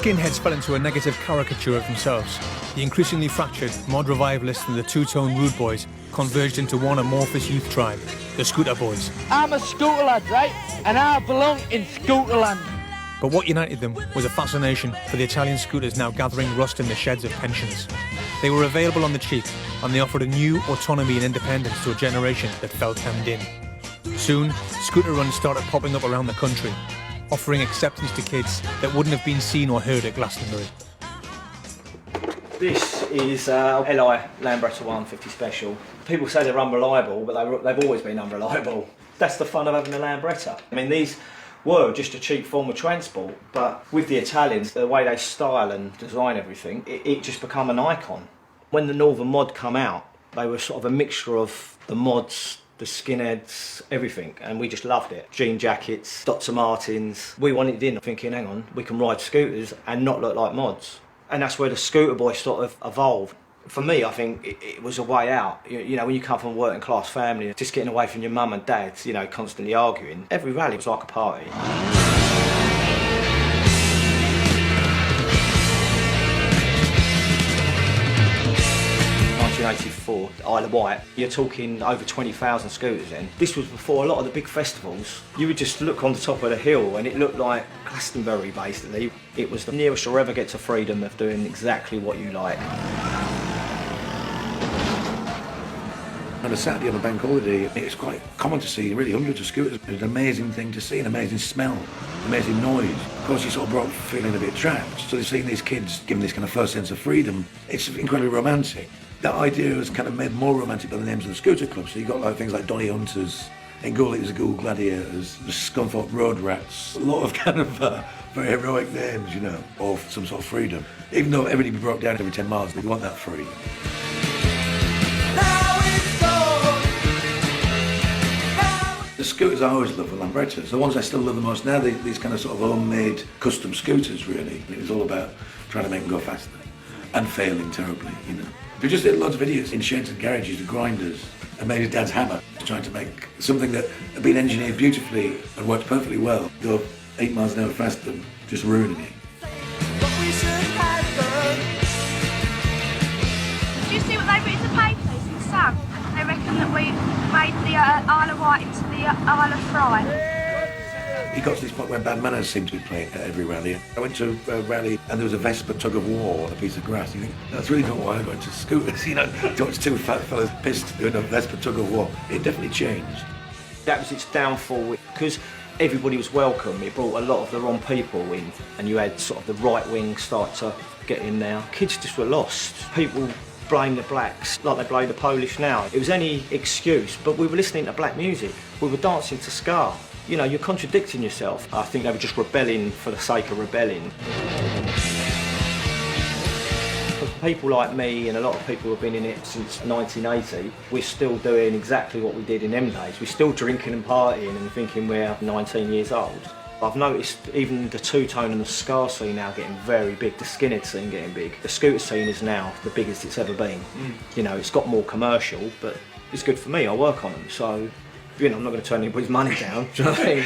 skinheads fell into a negative caricature of themselves. The increasingly fractured mod revivalists and the two-tone rude boys converged into one amorphous youth tribe, the Scooter Boys. I'm a scooter lad, right? And I belong in Scooterland. But what united them was a fascination for the Italian scooters now gathering rust in the sheds of pensioners. They were available on the cheap, and they offered a new autonomy and independence to a generation that felt hemmed in. Soon, scooter runs started popping up around the country, offering acceptance to kids that wouldn't have been seen or heard at Glastonbury. This is Li Lambretta 150 Special. People say they're unreliable, but they've always been unreliable. That's the fun of having a Lambretta. I mean, these were just a cheap form of transport, but with the Italians, the way they style and design everything, it just become an icon. When the Northern Mod come out, they were sort of a mixture of the mods, the skinheads, everything, and we just loved it. Jean jackets, Dr. Martens. We wanted in thinking, hang on, we can ride scooters and not look like mods. And that's where the Scooter Boy sort of evolved. For me, I think it was a way out. You know, when you come from a working class family, just getting away from your mum and dad, you know, constantly arguing. Every rally was like a party. 1984, Isle of Wight, you're talking over 20,000 scooters then. This was before a lot of the big festivals. You would just look on the top of the hill and it looked like Glastonbury basically. It was the nearest you'll ever get to freedom of doing exactly what you like. On a Saturday on a bank holiday, it's quite common to see really hundreds of scooters. It's an amazing thing to see, an amazing smell, amazing noise. Of course, you sort of brought up feeling a bit trapped. So seeing these kids given this kind of first sense of freedom, it's incredibly romantic. That idea was kind of made more romantic by the names of the scooter clubs. So you got like things like Donny Hunters, Engully was the Ghoul Gladiators, the Scunthorpe Road Rats. A lot of kind of very heroic names, you know, of some sort of freedom. Even though everybody broke down every 10 miles, they want that freedom. The scooters I always love were Lambrettas. The ones I still love the most now, these kind of sort of homemade custom scooters really. It was all about trying to make them go faster and failing terribly, you know. We just did loads of videos in sheds and garages with grinders and made his dad's hammer, trying to make something that had been engineered beautifully and worked perfectly well, go 8 miles an hour faster, just ruining it. Did you see what they wrote in the papers in Sun? They reckon that we made the Isle of Wight into the Isle of Fry. He got to this point where Bad Manners seemed to be playing at every rally. I went to a rally and there was a Vespa tug of war on a piece of grass. You think, that's really not why I got into scooters, you know. To watch two fat fellas pissed doing a Vespa tug of war. It definitely changed. That was its downfall because everybody was welcome. It brought a lot of the wrong people in and you had sort of the right wing start to get in there. Kids just were lost. People blame the blacks like they blame the Polish now. It was any excuse, but we were listening to black music. We were dancing to ska. You know, you're contradicting yourself. I think they were just rebelling for the sake of rebelling. For people like me and a lot of people who have been in it since 1980, we're still doing exactly what we did in them days. We're still drinking and partying and thinking we're 19 years old. I've noticed even the two-tone and the ska scene now getting very big, the skinhead scene getting big. The scooter scene is now the biggest it's ever been. You know, it's got more commercial, but it's good for me, I work on them, so you know, I'm not going to turn anybody's money down, do you know what I mean?